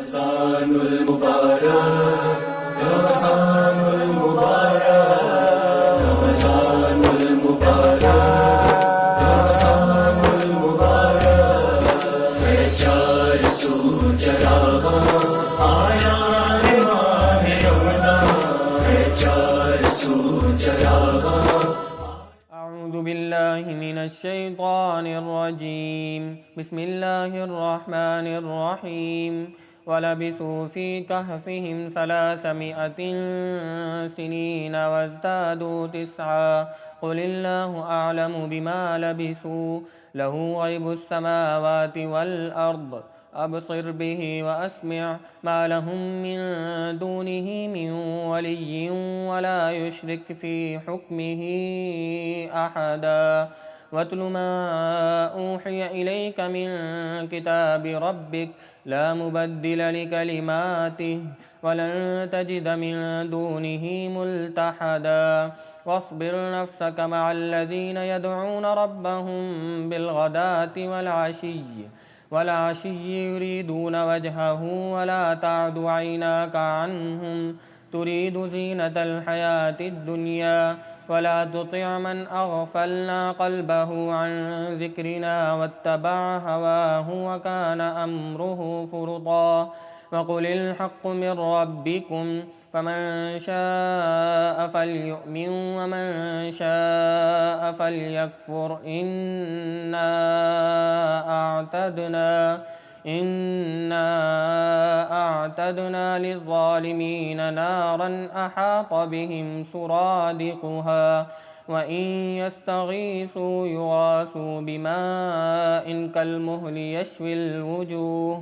رمضان المبارک، رمضان المبارک، رمضان المبارک، رمضان المبارک، ہے چار سو چراغاں آیا ہے ماہ رمضان، ہے چار سو چراغاں۔ اعوذ باللہ من الشیطان الرجیم، بسم اللہ الرحمن الرحیم۔ وَلَبِثُوا فِي كَهْفِهِمْ 300 سِنِينَ وَازْدَادُوا تِسْعًا قُلِ اللَّهُ أَعْلَمُ بِمَا لَبِثُوا لَهُ غَيْبُ السَّمَاوَاتِ وَالْأَرْضِ أَبْصِرْ بِهِ وَأَسْمِعْ مَا لَهُم مِّن دُونِهِ مِن وَلِيٍّ وَلَا يُشْرِكْ فِي حُكْمِهِ أَحَدًا وَاتْلُ مَا أُوحِيَ إِلَيْكَ مِن كِتَابِ رَبِّكَ لَا مُبَدِّلَ لِكَلِمَاتِهِ وَلَن تَجِدَ مِن دُونِهِ مُلْتَحَدًا وَاصْبِرْ نَفْسَكَ مَعَ الَّذِينَ يَدْعُونَ رَبَّهُم بِالْغَدَاةِ وَالْعَشِيِّ يُرِيدُونَ وَجْهَهُ وَلَا تَعْدُ عَيْنَاكَ عَنْهُمْ تُرِيدُ زِينَةَ الْحَيَاةِ الدُّنْيَا وَلَا تُطِعْ مَنْ أَغْفَلْنَا قَلْبَهُ عَنْ ذِكْرِنَا وَاتَّبَعَ هَوَاهُ وَكَانَ أَمْرُهُ فُرُطًا وَقُلِ الْحَقُّ مِنْ رَبِّكُمْ فَمَنْ شَاءَ فَلْيُؤْمِنْ وَمَنْ شَاءَ فَلْيَكْفُرْ إِنَّا أَعْتَدْنَا لِلظَّالِمِينَ نَارًا أَحَاطَ بِهِمْ سُرَادِقُهَا وَإِنْ يَسْتَغِيثُوا يُغَاثُوا بِمَاءٍ كَالْمُهْلِ يَشْوِي الْوُجُوهَ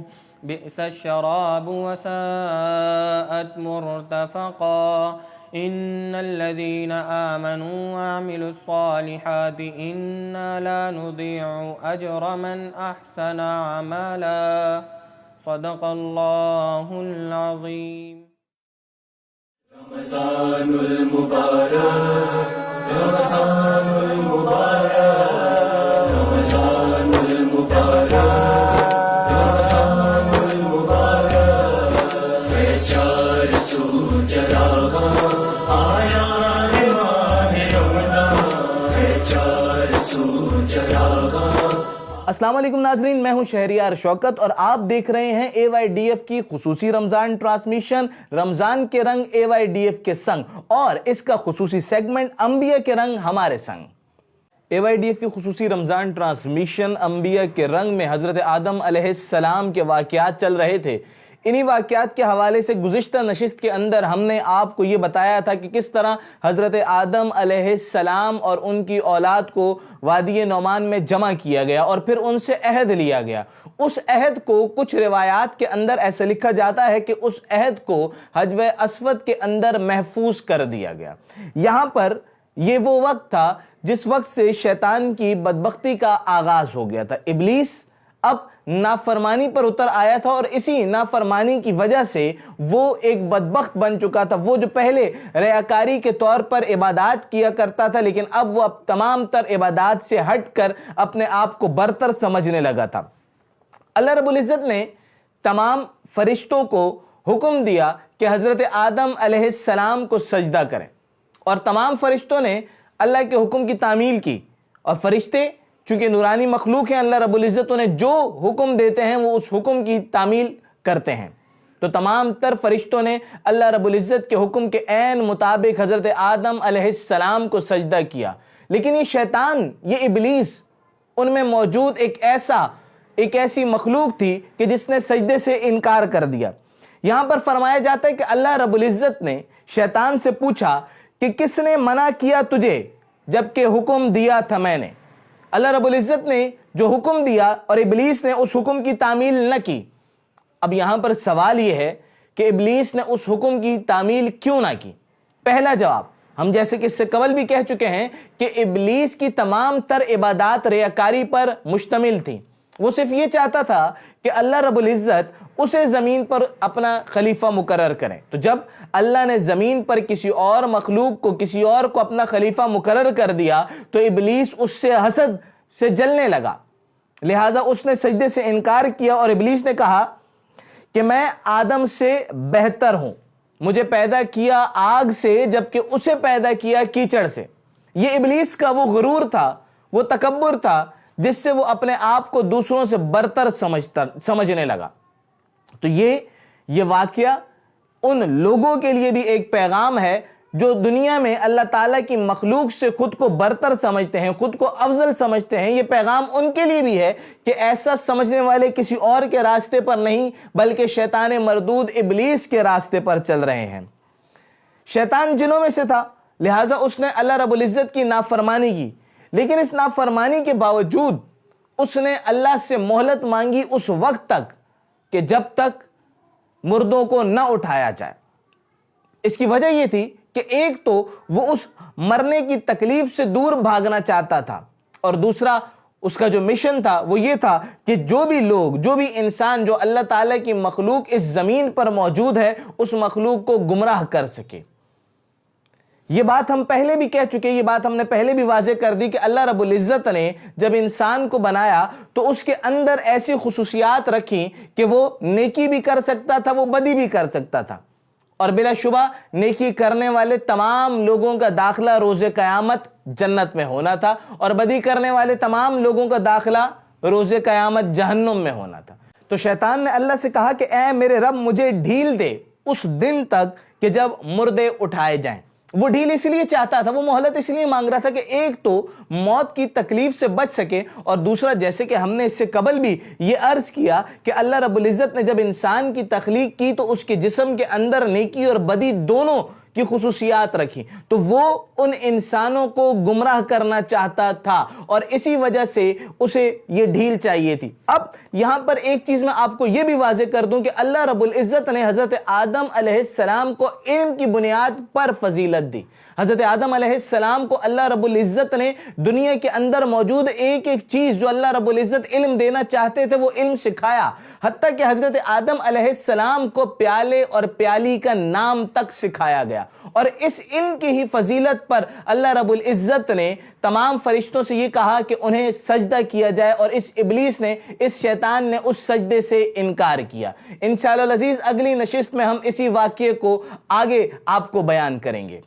بِئْسَ الشَّرَابُ وَسَاءَتْ مُرْتَفَقًا إِنَّ الَّذِينَ آمَنُوا وَعَمِلُوا الصَّالِحَاتِ إِنَّا لَا نُضِيعُ أَجْرَ مَنْ أَحْسَنَ عَمَلًا صدق اللہ العظیم۔ رمضان المبارک، رمضان المبارک، رمضان المبارک، رمضان المبارک، ہے چار سو چراغاں آیا ہے ماہ رمضان، ہے چار سو چراغاں۔ السلام علیکم ناظرین، میں ہوں شہریار شوکت اور آپ دیکھ رہے ہیں اے وائی ڈی ایف کی خصوصی رمضان ٹرانسمیشن رمضان کے رنگ اے وائی ڈی ایف کے سنگ، اور اس کا خصوصی سیگمنٹ انبیاء کے رنگ ہمارے سنگ۔ اے وائی ڈی ایف کی خصوصی رمضان ٹرانسمیشن انبیاء کے رنگ میں حضرت آدم علیہ السلام کے واقعات چل رہے تھے۔ انہی واقعات کے حوالے سے گزشتہ نشست کے اندر ہم نے آپ کو یہ بتایا تھا کہ کس طرح حضرت آدم علیہ السلام اور ان کی اولاد کو وادی نعمان میں جمع کیا گیا اور پھر ان سے عہد لیا گیا۔ اس عہد کو کچھ روایات کے اندر ایسا لکھا جاتا ہے کہ اس عہد کو حجر اسود کے اندر محفوظ کر دیا گیا۔ یہاں پر یہ وہ وقت تھا جس وقت سے شیطان کی بدبختی کا آغاز ہو گیا تھا۔ ابلیس اب نافرمانی پر اتر آیا تھا اور اسی نافرمانی کی وجہ سے وہ ایک بدبخت بن چکا تھا۔ وہ جو پہلے ریاکاری کے طور پر عبادات کیا کرتا تھا، لیکن اب وہ تمام تر عبادات سے ہٹ کر اپنے آپ کو برتر سمجھنے لگا تھا۔ اللہ رب العزت نے تمام فرشتوں کو حکم دیا کہ حضرت آدم علیہ السلام کو سجدہ کریں، اور تمام فرشتوں نے اللہ کے حکم کی تعمیل کی۔ اور فرشتے چونکہ نورانی مخلوق ہیں، اللہ رب العزت انہیں جو حکم دیتے ہیں وہ اس حکم کی تعمیل کرتے ہیں۔ تو تمام تر فرشتوں نے اللہ رب العزت کے حکم کے عین مطابق حضرت آدم علیہ السلام کو سجدہ کیا، لیکن یہ شیطان، یہ ابلیس، ان میں موجود ایک ایسی مخلوق تھی کہ جس نے سجدے سے انکار کر دیا۔ یہاں پر فرمایا جاتا ہے کہ اللہ رب العزت نے شیطان سے پوچھا کہ کس نے منع کیا تجھے جبکہ حکم دیا تھا میں نے؟ اللہ رب العزت نے جو حکم دیا اور ابلیس نے اس حکم کی تعمیل نہ کی۔ اب یہاں پر سوال یہ ہے کہ ابلیس نے اس حکم کی تعمیل کیوں نہ کی؟ پہلا جواب، ہم جیسے کہ اس سے قبل بھی کہہ چکے ہیں کہ ابلیس کی تمام تر عبادات ریاکاری پر مشتمل تھیں۔ وہ صرف یہ چاہتا تھا کہ اللہ رب العزت اسے زمین پر اپنا خلیفہ مقرر کریں۔ تو جب اللہ نے زمین پر کسی اور مخلوق کو، کسی اور کو اپنا خلیفہ مقرر کر دیا تو ابلیس اس سے حسد سے جلنے لگا، لہٰذا اس نے سجدے سے انکار کیا، اور ابلیس نے کہا کہ میں آدم سے بہتر ہوں، مجھے پیدا کیا آگ سے جبکہ اسے پیدا کیا کیچڑ سے۔ یہ ابلیس کا وہ غرور تھا، وہ تکبر تھا جس سے وہ اپنے آپ کو دوسروں سے برتر سمجھنے لگا۔ تو یہ واقعہ ان لوگوں کے لیے بھی ایک پیغام ہے جو دنیا میں اللہ تعالیٰ کی مخلوق سے خود کو برتر سمجھتے ہیں، خود کو افضل سمجھتے ہیں۔ یہ پیغام ان کے لیے بھی ہے کہ ایسا سمجھنے والے کسی اور کے راستے پر نہیں بلکہ شیطان مردود ابلیس کے راستے پر چل رہے ہیں۔ شیطان جنوں میں سے تھا، لہٰذا اس نے اللہ رب العزت کی نافرمانی کی، لیکن اس نافرمانی کے باوجود اس نے اللہ سے مہلت مانگی اس وقت تک کہ جب تک مردوں کو نہ اٹھایا جائے۔ اس کی وجہ یہ تھی کہ ایک تو وہ اس مرنے کی تکلیف سے دور بھاگنا چاہتا تھا، اور دوسرا اس کا جو مشن تھا وہ یہ تھا کہ جو بھی لوگ، جو بھی انسان جو اللہ تعالیٰ کی مخلوق اس زمین پر موجود ہے اس مخلوق کو گمراہ کر سکے۔ یہ بات ہم پہلے بھی کہہ چکے، یہ بات ہم نے پہلے بھی واضح کر دی کہ اللہ رب العزت نے جب انسان کو بنایا تو اس کے اندر ایسی خصوصیات رکھی کہ وہ نیکی بھی کر سکتا تھا، وہ بدی بھی کر سکتا تھا، اور بلا شبہ نیکی کرنے والے تمام لوگوں کا داخلہ روز قیامت جنت میں ہونا تھا، اور بدی کرنے والے تمام لوگوں کا داخلہ روز قیامت جہنم میں ہونا تھا۔ تو شیطان نے اللہ سے کہا کہ اے میرے رب مجھے ڈھیل دے اس دن تک کہ جب مردے اٹھائے جائیں۔ وہ ڈھیل اس لیے چاہتا تھا، وہ مہلت اس لیے مانگ رہا تھا کہ ایک تو موت کی تکلیف سے بچ سکے، اور دوسرا جیسے کہ ہم نے اس سے قبل بھی یہ عرض کیا کہ اللہ رب العزت نے جب انسان کی تخلیق کی تو اس کے جسم کے اندر نیکی اور بدی دونوں کی خصوصیات رکھی، تو وہ ان انسانوں کو گمراہ کرنا چاہتا تھا، اور اسی وجہ سے اسے یہ ڈھیل چاہیے تھی۔ اب یہاں پر ایک چیز میں آپ کو یہ بھی واضح کر دوں کہ اللہ رب العزت نے حضرت آدم علیہ السلام کو علم کی بنیاد پر فضیلت دی۔ حضرت آدم علیہ السلام کو اللہ رب العزت نے دنیا کے اندر موجود ایک ایک چیز جو اللہ رب العزت علم دینا چاہتے تھے وہ علم سکھایا، حتیٰ کہ حضرت آدم علیہ السلام کو پیالے اور پیالی کا نام تک سکھایا گیا، اور اس علم کی ہی فضیلت پر اللہ رب العزت نے تمام فرشتوں سے یہ کہا کہ انہیں سجدہ کیا جائے، اور اس ابلیس نے، اس شیطان نے اس سجدے سے انکار کیا۔ انشاءاللہ العزیز اگلی نشست میں ہم اسی واقعے کو آگے آپ کو بیان کریں گے۔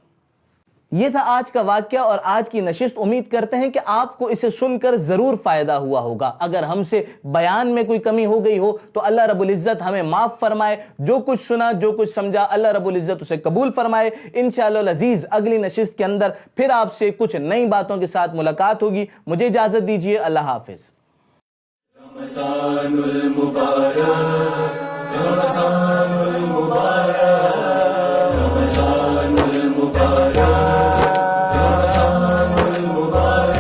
یہ تھا آج کا واقعہ اور آج کی نشست۔ امید کرتے ہیں کہ آپ کو اسے سن کر ضرور فائدہ ہوا ہوگا۔ اگر ہم سے بیان میں کوئی کمی ہو گئی ہو تو اللہ رب العزت ہمیں معاف فرمائے۔ جو کچھ سنا، جو کچھ سمجھا، اللہ رب العزت اسے قبول فرمائے۔ انشاءاللہ العزیز اگلی نشست کے اندر پھر آپ سے کچھ نئی باتوں کے ساتھ ملاقات ہوگی۔ مجھے اجازت دیجیے، اللہ حافظ۔ رمضان المبارک، رمضان المبارک، رمضان المبارک، رمضان المبارک،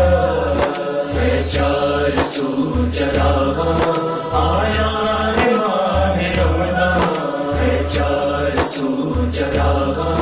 ہے چار سو چراغاں آیا ہے ماہ رمضان، ہے چار سو چراغاں۔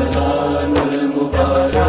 رمضان المبارک